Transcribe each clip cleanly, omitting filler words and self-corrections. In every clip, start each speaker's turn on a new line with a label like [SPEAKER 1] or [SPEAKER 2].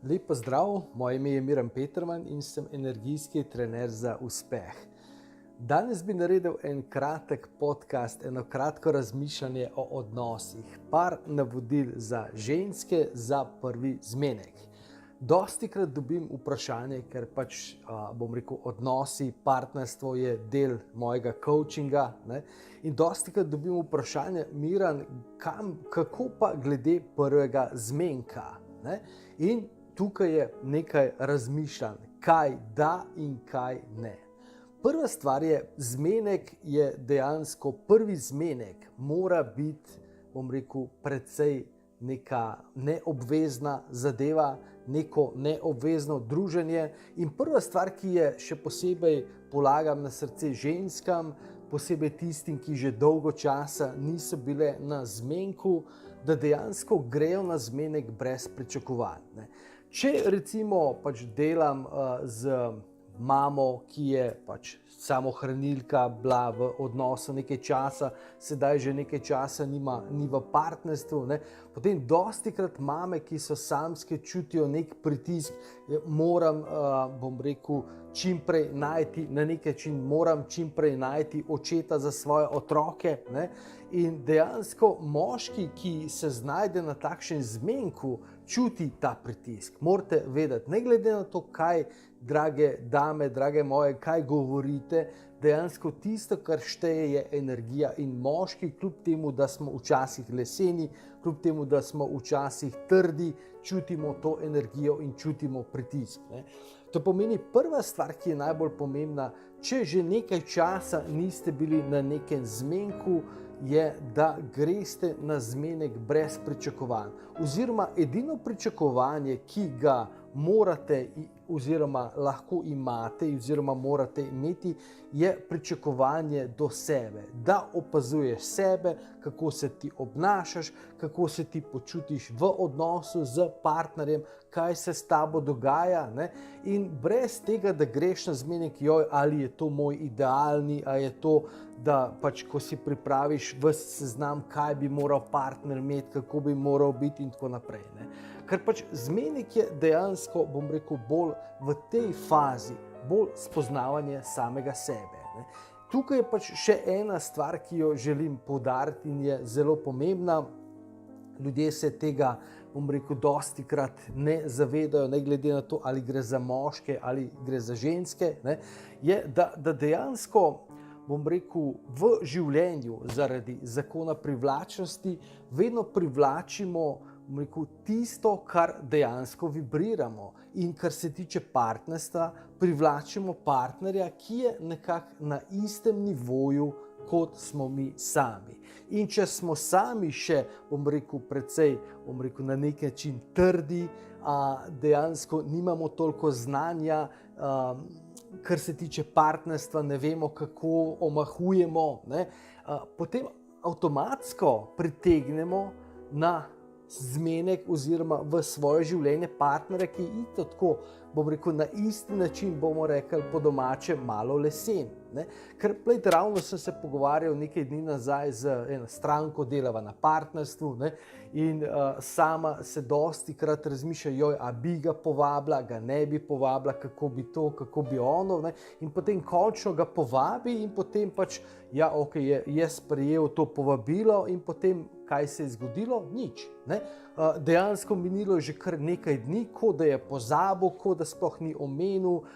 [SPEAKER 1] Lep pozdrav, moje ime je Miran Peterman in sem energijski trener za uspeh. Danes bi naredil en kratek podcast, eno kratko razmišljanje o odnosih, par navodil za ženske za prvi zmenek. Dostikrat dobim vprašanje, ker odnosi, partnerstvo je del mojega coachinga, ne? In dostikrat dobim vprašanje, Miran, kako pa glede prvega zmenka, ne? In tukaj je nekaj razmišljanj, kaj da in kaj ne. Prva stvar je, zmenek je dejansko, prvi zmenek mora biti, precej neka neobvezna zadeva, neko neobvezno druženje. In prva stvar, ki je še posebej polagam na srce ženskam, posebej tistim, ki že dolgo časa niso bile na zmenku, da dejansko grejo na zmenek brez pričakovanj, ne. Če recimo delam z mamo, ki je samohranilka, bila v odnosu nekaj časa, sedaj že nekaj časa ni v partnerstvu, ne? Potem dostikrat mame, ki so samske, čutijo nek pritisk, moram, čimprej najti, na nek način moram čimprej najti očeta za svoje otroke, ne? In dejansko moški, ki se znajde na takšen zmenku, čuti ta pritisk. Morate vedeti, ne glede na to, kaj, drage dame, drage moje, kaj govorite, dejansko tisto, kar šteje, je energija. In moški, kljub temu, da smo včasih leseni, kljub temu, da smo včasih trdi, čutimo to energijo in čutimo pritisk, ne. To pomeni, prva stvar, ki je najbolj pomembna, če že nekaj časa niste bili na nekem zmenku, je, da greste na zmenek brez pričakovanj. Oziroma, edino pričakovanje, ki ga morate oziroma lahko imate oziroma morate imeti, je pričakovanje do sebe. Da opazuješ sebe, kako se ti obnašaš, kako se ti počutiš v odnosu z partnerjem, kaj se s tabo dogaja, ne? In brez tega, da greš na zmenek, ali je to moj idealni, ali je to, da ko si pripraviš ves seznam, kaj bi moral partner imeti, kako bi moral biti in tako naprej, ne? Ker zmenek je dejansko, bolj v tej fazi, bolj spoznavanje samega sebe, ne? Tukaj je še ena stvar, ki jo želim poudariti in je zelo pomembna. Ljudje se tega, dostikrat ne zavedajo, ne glede na to, ali gre za moške ali gre za ženske, ne? Je, da dejansko, v življenju zaradi zakona privlačnosti vedno privlačimo, tisto, kar dejansko vibriramo. In kar se tiče partnerstva, privlačimo partnerja, ki je nekako na istem nivoju, kot smo mi sami. In če smo sami še, precej, na nek način trdi, dejansko nimamo toliko znanja, kar se tiče partnerstva, ne vemo, kako omahujemo, ne? Potem avtomatsko pritegnemo na zmenek oziroma v svoje življenje partnera, ki je tako, na isti način, bomo rekli po domače, malo lesen, ne? Ker ravno sem se pogovarjal nekaj dni nazaj z eno stranko, delava na partnerstvu, ne? In sama se dostikrat razmišlja, a bi ga povabila, ga ne bi povabila, kako bi to, kako bi ono, ne? In potem končno ga povabi in potem je sprejel to povabilo in potem kaj se je zgodilo? Nič, ne? Dejansko minilo je že kar nekaj dni, kot da je pozabil, kot da sploh ni omenil,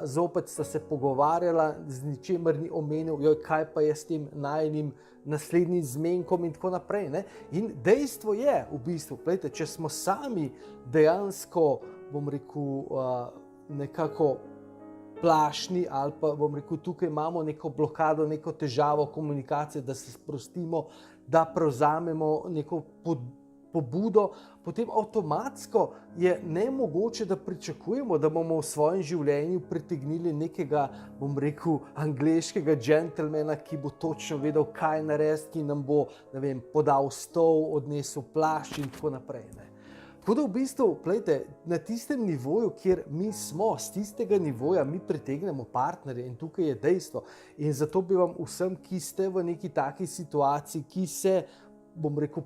[SPEAKER 1] zopet sta se pogovarjala, z ničemer ni omenil, kaj pa je s tem najinim naslednjim zmenkom in tako naprej, ne? In dejstvo je, v bistvu, če smo sami dejansko, nekako plašni ali pa, tukaj imamo neko blokado, neko težavo komunikacije, da se sprostimo, da prevzamemo neko pobudo, potem avtomatsko je nemogoče, da pričakujemo, da bomo v svojem življenju pritegnili nekega, angleškega džentelmena, ki bo točno vedel, kaj narediti, ki nam bo, podal stol, odnesel plašč in tako naprej, ne. Tako da v bistvu, na tistem nivoju, kjer mi smo, z tistega nivoja mi pritegnemo partnerje in tukaj je dejstvo. In zato bi vam vsem, ki ste v neki taki situaciji, ki se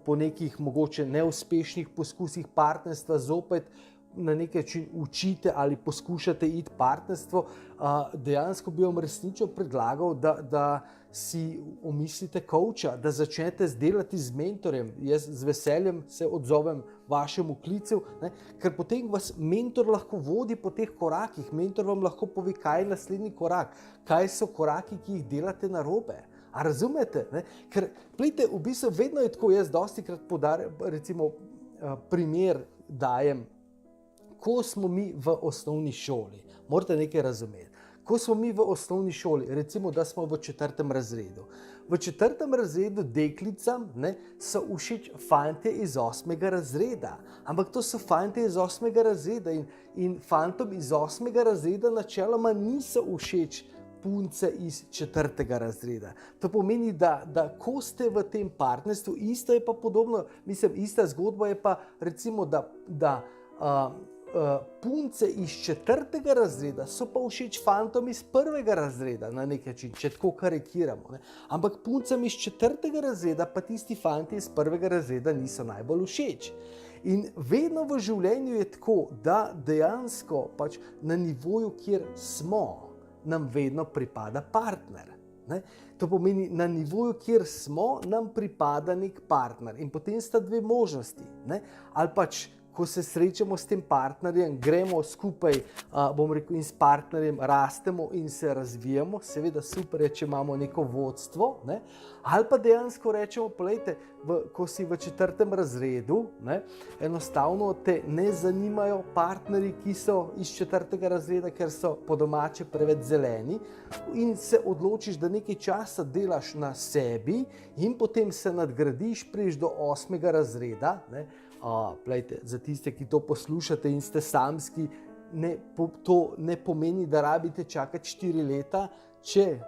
[SPEAKER 1] po nekih mogoče neuspešnih poskusih partnerstva zopet na nek način učite ali poskušate iti partnerstvo, dejansko bi vam resnično predlagal, da si omislite coacha, da začnete delati z mentorjem. Jaz z veseljem se odzovem vašemu klicu, ker potem vas mentor lahko vodi po teh korakih. Mentor vam lahko pove, kaj je naslednji korak, kaj so koraki, ki jih delate narobe. A razumete? Ker, gledajte, v bistvu vedno je tako, jaz dostikrat recimo primer dajem, ko smo mi v osnovni šoli. Morate nekaj razumeti. Ko smo mi v osnovni šoli, recimo, da smo v 4. razredu. V 4. razredu deklicam so všeč fantje iz 8. razreda. Ampak to so fantje iz 8. razreda in fantom iz 8. razreda načeloma niso všeč punce iz 4. razreda. To pomeni, da ko ste v tem partnerstvu, isto je pa podobno, ista zgodba je pa recimo, da punce iz 4. razreda so pa všeč fantom iz 1. razreda na nek način, če tako karikiramo. Ampak puncem iz 4. razreda pa tisti fanti iz 1. razreda niso najbolj všeč. In vedno v življenju je tako, da dejansko pač na nivoju, kjer smo, nam vedno pripada partner. To pomeni, na nivoju, kjer smo, nam pripada nek partner. In potem sta dve možnosti. Ali pač, ko se srečamo s tem partnerjem, gremo skupaj, in s partnerjem rastemo in se razvijamo, seveda super je, če imamo neko vodstvo, ali pa dejansko rečemo, poglejte, ko si v 4. razredu, enostavno te ne zanimajo partnerji, ki so iz 4. razreda, ker so po domače preveč zeleni, in se odločiš, da nekaj časa delaš na sebi in potem se nadgradiš, prideš do 8. razreda, Plejte, za tiste, ki to poslušate in ste samski, to ne pomeni, da rabite čakati 4 leta. Če,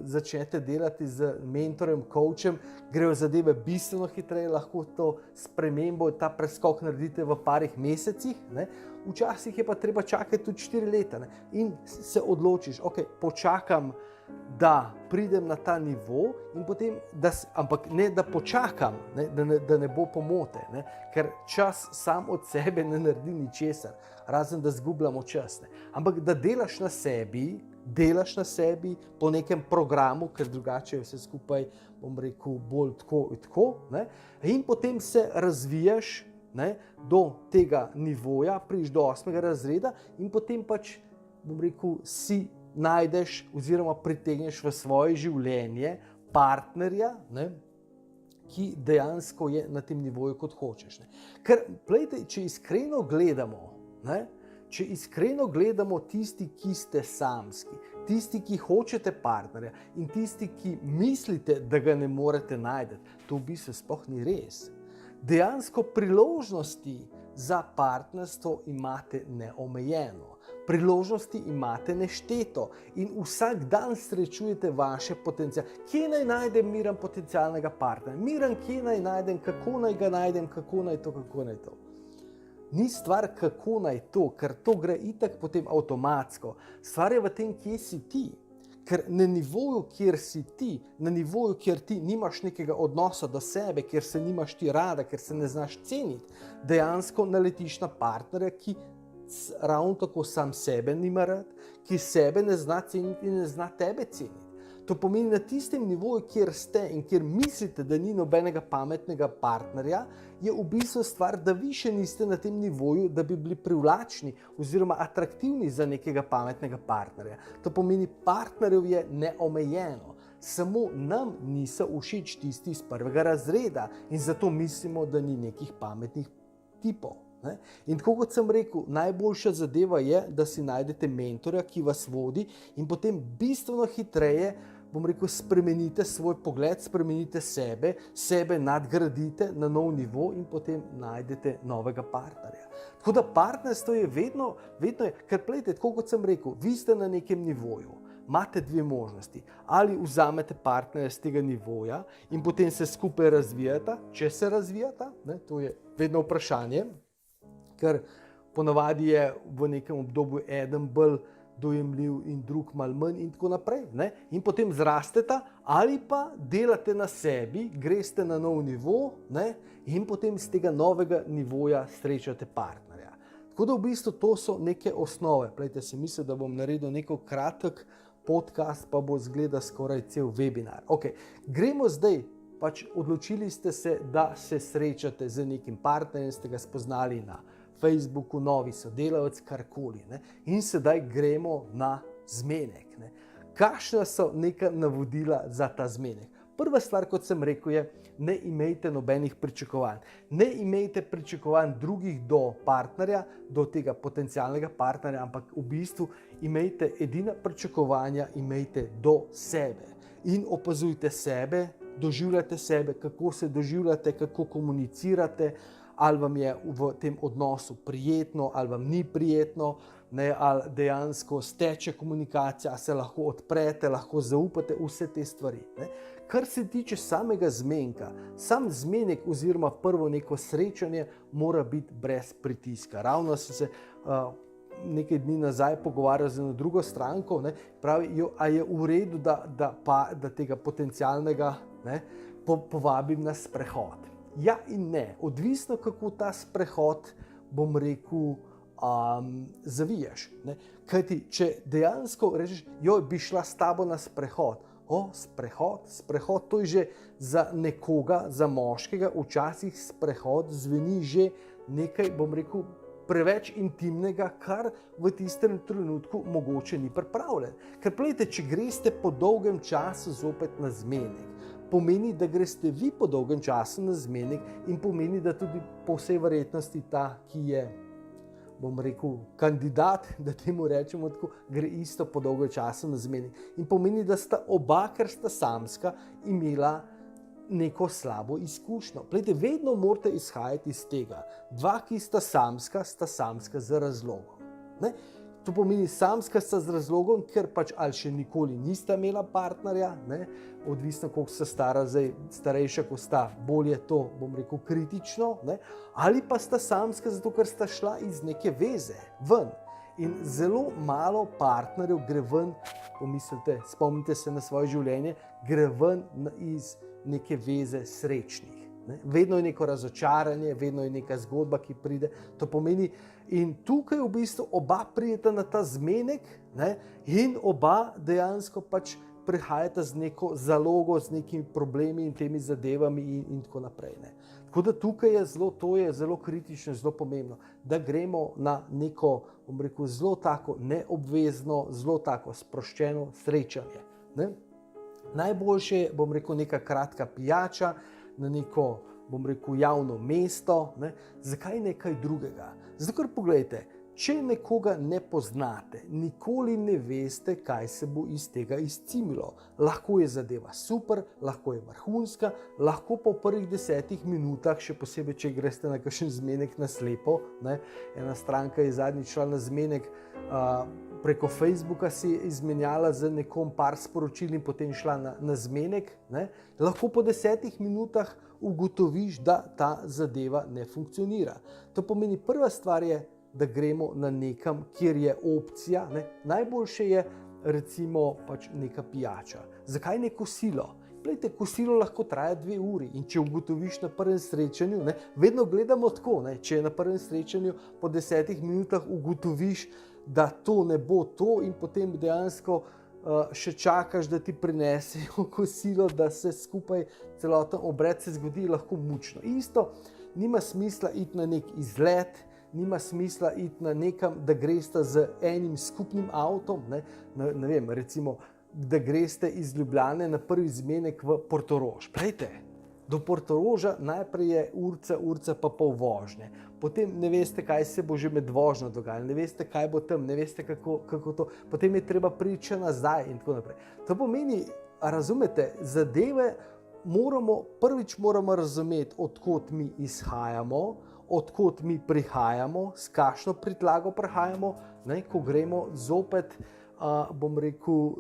[SPEAKER 1] začnete delati z mentorjem, coachem, grejo zadeve bistveno hitreje, lahko to spremembo, ta preskok naredite v parih mesecih. Včasih je pa treba čakati tudi 4 leta. In se odločiš, počakam, da pridem na ta nivo, in potem, ampak ne da počakam, da ne bo pomote, ker čas sam od sebe ne naredi ničesar, razen da zgubljamo čas. Ampak da delaš na sebi po nekem programu, ker drugače je vse skupaj, bolj tako in tako, in potem se razvijaš do tega nivoja, prideš do 8. razreda in potem pač, si najdeš oziroma pritegneš v svoje življenje partnerja, ki dejansko je na tem nivoju, kot hočeš. Ker, glejte, če iskreno gledamo tisti, ki ste samski, tisti, ki hočete partnerja in tisti, ki mislite, da ga ne morete najti, to v bistvu sploh ni res. Dejansko priložnosti za partnerstvo imate neomejeno. Priložnosti imate nešteto in vsak dan srečujete vaše potenciale. Kje naj najdem Miran potencialnega partnerja? Miran, kje naj najdem, kako naj ga najdem, kako naj to? Ni stvar, kako naj to, ker to gre itak potem avtomatsko. Stvar je v tem, kje si ti. Ker na nivoju, kjer si ti, na nivoju, kjer ti nimaš nekega odnosa do sebe, kjer se nimaš ti rada, ker se ne znaš ceniti, dejansko naletiš na partnerja, ki ravno tako sam sebe nima rad, ki sebe ne zna ceniti in ne zna tebe ceniti. To pomeni, na tistem nivoju, kjer ste in kjer mislite, da ni nobenega pametnega partnerja, je v bistvu stvar, da vi še niste na tem nivoju, da bi bili privlačni oziroma atraktivni za nekega pametnega partnerja. To pomeni, partnerjev je neomejeno. Samo nam niso všeč tisti iz 1. razreda in zato mislimo, da ni nekih pametnih tipov. In tako kot sem rekel, najboljša zadeva je, da si najdete mentorja, ki vas vodi in potem bistveno hitreje, spremenite svoj pogled, spremenite sebe nadgradite na nov nivo in potem najdete novega partnerja. Tako da partnerstvo je vedno je, ker plejte, tako kot sem rekel, vi ste na nekem nivoju. Imate dve možnosti. Ali vzamete partnerja z tega nivoja in potem se skupaj razvijata, če se razvijata, to je vedno vprašanje, ker ponavadi je v nekem obdobju eden bolj dojemljiv in drug malo manj in tako naprej. In potem zrasteta ali pa delate na sebi, greste na nov nivo in potem z tega novega nivoja srečate partnerja. Tako da v bistvu to so neke osnove. Plejte, si mislil, da bom naredil neko kratek podcast, pa bo zgleda skoraj cel webinar. Ok, gremo zdaj. Pač odločili ste se, da se srečate z nekim partnerjem, ste ga spoznali na Facebooku, novi sodelavec, karkoli. Ne? In sedaj gremo na zmenek. Ne? Kakšna so neka navodila za ta zmenek? Prva stvar, kot sem rekel, je, ne imejte nobenih pričakovanj. Ne imejte pričakovanj drugih do partnerja, do tega potencialnega partnerja, ampak v bistvu imejte edina pričakovanja, imejte do sebe. In opazujte sebe, doživljate sebe, kako se doživljate, kako komunicirate, ali vam je v tem odnosu prijetno, ali vam ni prijetno, ne, ali dejansko steče komunikacija, se lahko odprete, lahko zaupate, vse te stvari. Ne. Kar se tiče samega zmenka, sam zmenek oziroma prvo neko srečanje mora biti brez pritiska. Ravno sem se nekaj dni nazaj pogovarjal z eno drugo stranko, ne, pravi, a je v redu, da tega potencialnega povabim na sprehod. Ja in ne, odvisno kako ta sprehod, bom rekel, zaviješ. Ne. Kajti, če dejansko rečeš, joj, bi šla s tabo na sprehod, sprehod, to je že za nekoga, za moškega, včasih sprehod zveni že nekaj, bom rekel, preveč intimnega, kar v tistem trenutku mogoče ni pripravljen. Ker plejte, če greste po dolgem času zopet na zmenek, pomeni, da greste vi po dolgem času na zmenek in pomeni, da tudi po vsej verjetnosti ta, ki je, bom rekel, kandidat, da temu rečemo tako, gre isto po dolgem času na zmenek. In pomeni, da sta oba, ker sta samska, imela neko slabo izkušnjo. Plejte, vedno morate izhajati iz tega. Dva, ki sta samska z razlogom. Ne? To pomeni, samska sta z razlogom, ker pač ali še nikoli nista imela partnerja, ne? Odvisno, koliko sta stara, zdaj starejša, ko sta, bolje to, bom rekel, kritično, ne? Ali pa sta samska zato, ker sta šla iz neke veze ven. In zelo malo partnerjev gre ven, pomislite, spomnite se na svoje življenje, gre ven iz neke veze srečnih. Ne? Vedno je neko razočaranje, vedno je neka zgodba, ki pride. To pomeni, in tukaj v bistvu oba prideta na ta zmenek, ne? In oba dejansko pač prihajata z neko zalogo, z nekimi problemi in temi zadevami in tako naprej. Ne? Tako da tukaj je to je zelo kritično, zelo pomembno, da gremo na neko, bom rekel, zelo tako neobvezno, zelo tako sproščeno srečanje. Ne? Najboljše je, bom rekel, neka kratka pijača na neko, bom rekel, javno mesto. Ne? Zakaj nekaj drugega? Zato, ker pogledajte, če nekoga ne poznate, nikoli ne veste, kaj se bo iz tega izcimilo. Lahko je zadeva super, lahko je vrhunska, lahko pa v prvih 10 minutah, še posebej, če greste na kakšen zmenek na slepo, ne? Ena stranka je zadnjič šla na zmenek, preko Facebooka si je izmenjala z nekom par sporočil in potem šla na zmenek, ne? Lahko po 10 minutah ugotoviš, da ta zadeva ne funkcionira. To pomeni, prva stvar je, da gremo na nekam, kjer je opcija. Ne? Najboljše je recimo pač neka pijača. Zakaj ne kosilo? Plejte, kosilo lahko traja 2 uri in če ugotoviš na prvem srečanju, ne, vedno gledamo tako, ne, če na prvem srečanju po 10 minutah ugotoviš, da to ne bo to in potem dejansko še čakaš, da ti prinesejo kosilo, da se skupaj celoten obred se zgodi, lahko mučno. Isto, nima smisla iti na nek izlet, nima smisla iti na nekam, da greste z enim skupnim avtom, ne vem, recimo, da greste iz Ljubljane na prvi zmenek v Portorož. Plejte, do Portoroža najprej je urca pa pol vožnje. Potem ne veste, kaj se bo že med vožnjo dogajalo, ne veste, kaj bo tam, ne veste, kako to. Potem je treba priti nazaj in tako naprej. To pomeni, razumete, zadeve prvič moramo razumeti, odkot mi izhajamo, odkot mi prihajamo, s kakšno prtljago prihajamo, ne, ko gremo zopet, bom rekel,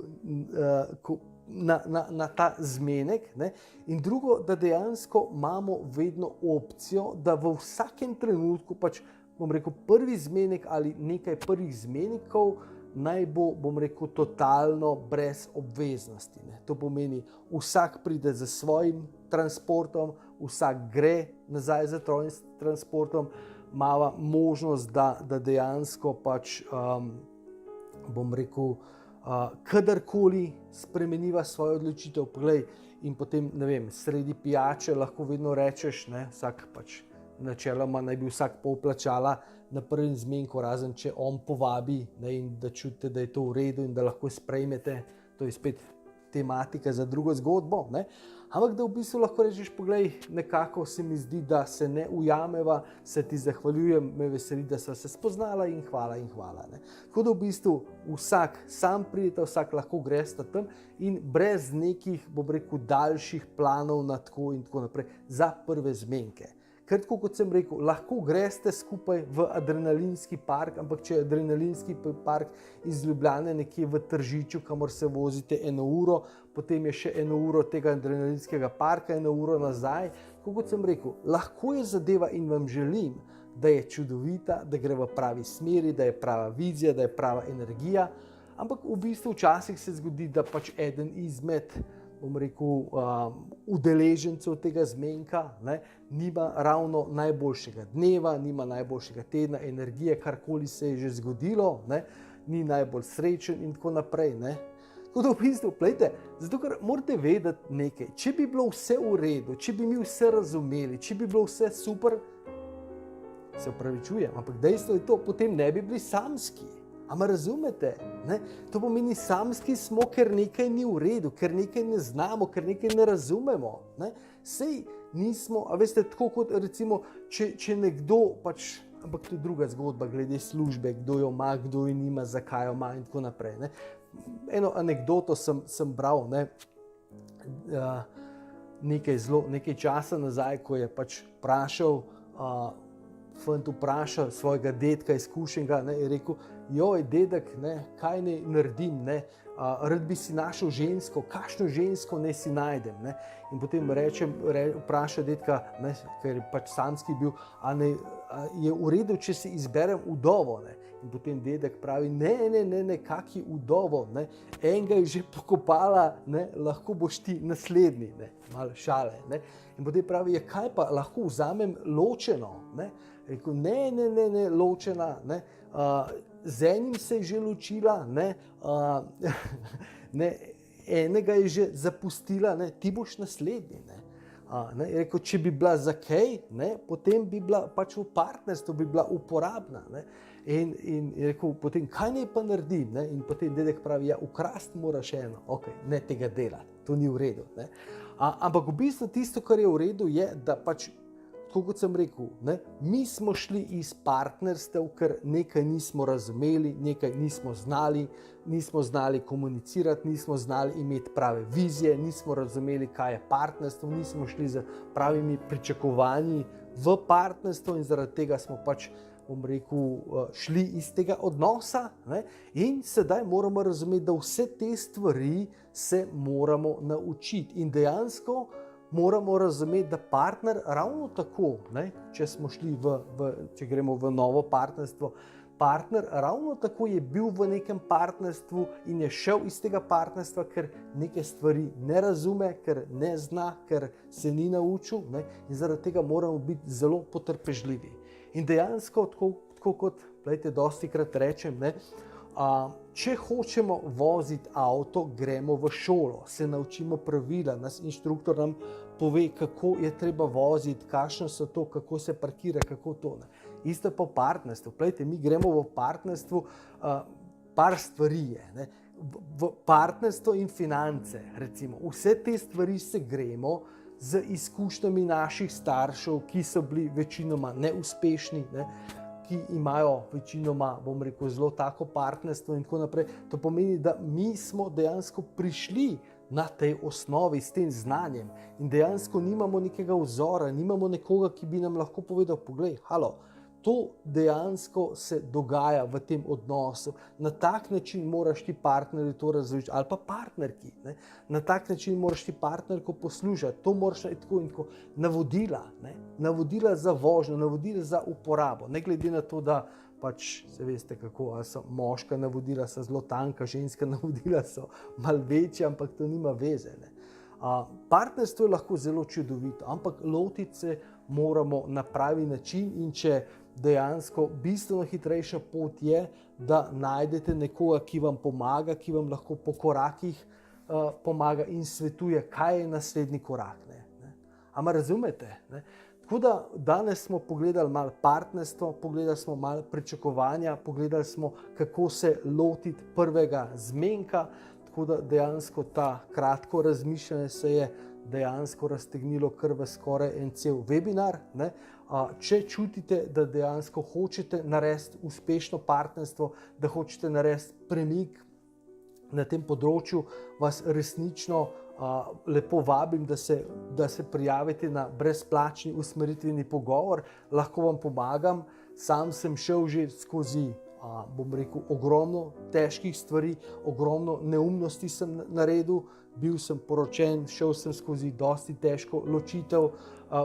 [SPEAKER 1] na ta zmenek. Ne. In drugo, da dejansko imamo vedno opcijo, da v vsakem trenutku pač, bom rekel, prvi zmenek ali nekaj prvih zmenekov naj bo, bom rekel, totalno brez obveznosti. Ne. To pomeni, vsak pride za svojim transportom, vsak gre nazaj za svojim transportom, imava možnost, da dejansko pač, bom rekel, kadarkoli spremeniva svojo odločitev. Poglej, in potem, ne vem, sredi pijače lahko vedno rečeš, ne, vsak pač načeloma naj bi vsak pol plačala na prvem zmenku, razen če on povabi, ne, in da čutite, da je to v redu in da lahko sprejmete, to je spet tematika za drugo zgodbo, ne. Ampak da v bistvu lahko rečeš, poglej, nekako se mi zdi, da se ne ujameva, se ti zahvaljujem, me veseli, da sva se spoznala in hvala, ne. Tako da v bistvu vsak sam pridete, vsak lahko greste tam in brez nekih, bom rekel, daljših planov na tako in tako naprej za prve zmenke. Ker tako kot sem rekel, lahko greste skupaj v adrenalinski park, ampak če je adrenalinski park iz Ljubljane nekje v Tržiču, kamor se vozite 1 uro, potem je še 1 uro tega adrenalinskega parka, 1 uro nazaj. Tako kot sem rekel, lahko je zadeva in vam želim, da je čudovita, da gre v pravi smeri, da je prava vizija, da je prava energija, ampak v bistvu včasih se zgodi, da pač eden izmed, bom rekel, udeležencev tega zmenka, ne, nima ravno najboljšega dneva, nima najboljšega tedna, energije, karkoli se je že zgodilo, ne, ni najbolj srečen in tako naprej, ne. Tako da v bistvu, glejte, zato ker morate vedeti nekaj, če bi bilo vse v redu, če bi mi vse razumeli, če bi bilo vse super, se opravičujem, ampak dejstvo je to, potem ne bi bili samski. Ama razumete? Ne? To pomeni, samski smo, ker nekaj ni v redu, ker nekaj ne znamo, ker nekaj ne razumemo. Ne? Sej nismo, a veste, tako kot recimo, če nekdo pač, ampak to je druga zgodba glede službe, kdo jo ima, kdo jo nima, zakaj jo ima in tako naprej. Ne? Eno anekdoto sem bral, ne? Nekaj časa nazaj, ko je pač fant vprašal svojega dedka izkušenega, ne, je rekel, joj, dedek, ne, kaj naj naredim, ne, rad bi si našel žensko, kakšno žensko naj si najdem, ne. In potem vpraša dedka, ne, ker je pač samski bil, a je v redu, če si izberem vdovo, ne. In potem dedek pravi, ne, kaki vdovo, ne, enega je že pokopala, ne, lahko boš ti naslednji, ne, malo šale, ne. In potem pravi, ja, kaj pa, lahko vzamem ločeno, ne. Rekel, ne, ločena, ne, z enim se je že ločila, ne, ne, enega je že zapustila, ne, ti boš naslednji, ne. Rekel, če bi bila za kaj, ne, potem bi bila pač v partnerstvu, bi bila uporabna, ne. In rekel, potem, kaj naj pa naredim, ne, in potem dedek pravi, ja, ukrasti moraš eno, ok, ne tega delati, to ni v redu, ne. Ampak v bistvu tisto, kar je v redu, je, da pač, tako kot sem rekel, ne, mi smo šli iz partnerstev, ker nekaj nismo razumeli, nekaj nismo znali komunicirati, nismo znali imeti prave vizije, nismo razumeli, kaj je partnerstvo, nismo šli z pravimi pričakovanji v partnerstvo in zaradi tega smo pač, bom rekel, šli iz tega odnosa, ne, in sedaj moramo razumeti, da vse te stvari se moramo naučiti in dejansko moramo razumeti, da partner ravno tako, ne, če gremo v novo partnerstvo, partner ravno tako je bil v nekem partnerstvu in je šel iz tega partnerstva, ker neke stvari ne razume, ker ne zna, ker se ni naučil, ne, in zaradi tega moramo biti zelo potrpežljivi. In dejansko, tako kot, glejte, dostikrat rečem, ne, če hočemo voziti avto, gremo v šolo, se naučimo pravila, nas inštruktor nam pove, kako je treba voziti, kakšno so to, kako se parkira, kako to. Ne. Isto pa v partnerstvu. Glejte, mi gremo v partnerstvu, par stvari je. Ne. V partnerstvo in finance, recimo, vse te stvari se gremo z izkušnjami naših staršev, ki so bili večinoma neuspešni, ne, ki imajo večinoma, bom rekel, zelo tako partnerstvo in tako naprej. To pomeni, da mi smo dejansko prišli na tej osnovi s tem znanjem in dejansko nimamo nekega vzora, nimamo nekoga, ki bi nam lahko povedal, poglej, halo, to dejansko se dogaja v tem odnosu. Na tak način moraš ti partnerju to razložiti, ali pa partnerki. Ne? Na tak način moraš ti partnerko poslušati, to moraš tako in tako. Navodila, ne? Navodila za vožnjo, navodila za uporabo. Ne glede na to, da pač se veste kako, ali so moška navodila so zelo tanka, ženska navodila so malo večja, ampak to nima veze. Ne? Partnerstvo je lahko zelo čudovito, ampak lotiti se moramo na pravi način in če dejansko bistveno hitrejša pot je, da najdete nekoga, ki vam pomaga, ki vam lahko po korakih pomaga in svetuje, kaj je naslednji korak. Ampak razumete? Ne? Tako da danes smo pogledali malo partnerstvo, pogledali smo malo pričakovanja, pogledali smo, kako se lotiti prvega zmenka, tako da dejansko ta kratko razmišljanje se je dejansko raztegnilo kar v skoraj en cel webinar. Ne? Če čutite, da dejansko hočete narediti uspešno partnerstvo, da hočete narediti premik na tem področju, vas resnično lepo vabim, da se prijavite na brezplačni usmeritveni pogovor. Lahko vam pomagam. Sam sem šel že skozi, bom rekel, ogromno težkih stvari, ogromno neumnosti sem naredil. Bil sem poročen, šel sem skozi dosti težko ločitev,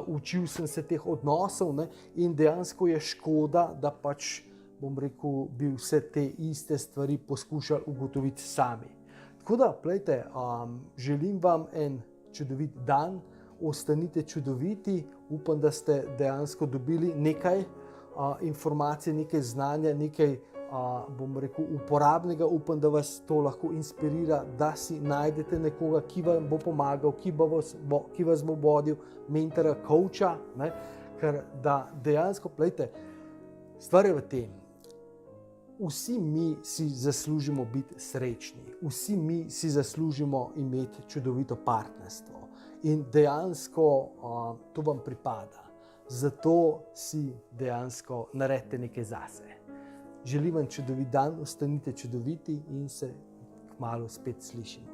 [SPEAKER 1] učil sem se teh odnosov, ne? In dejansko je škoda, da pač, bom rekel, bi vse te iste stvari poskušali ugotoviti sami. Tako da, plejte, želim vam en čudovit dan, ostanite čudoviti, upam, da ste dejansko dobili nekaj informacij, nekaj znanja, nekaj, bom rekel, uporabnega. Upam, da vas to lahko inspirira, da si najdete nekoga, ki vam bo pomagal, ki vas bo vodil, mentora, coacha, ne? Ker da dejansko, plejte, stvar je v tem. Vsi mi si zaslužimo biti srečni, vsi mi si zaslužimo imeti čudovito partnerstvo in dejansko to vam pripada. Zato si dejansko naredite nekaj zase. Želim vam čudovit dan, ostanite čudoviti in se kmalu spet slišimo.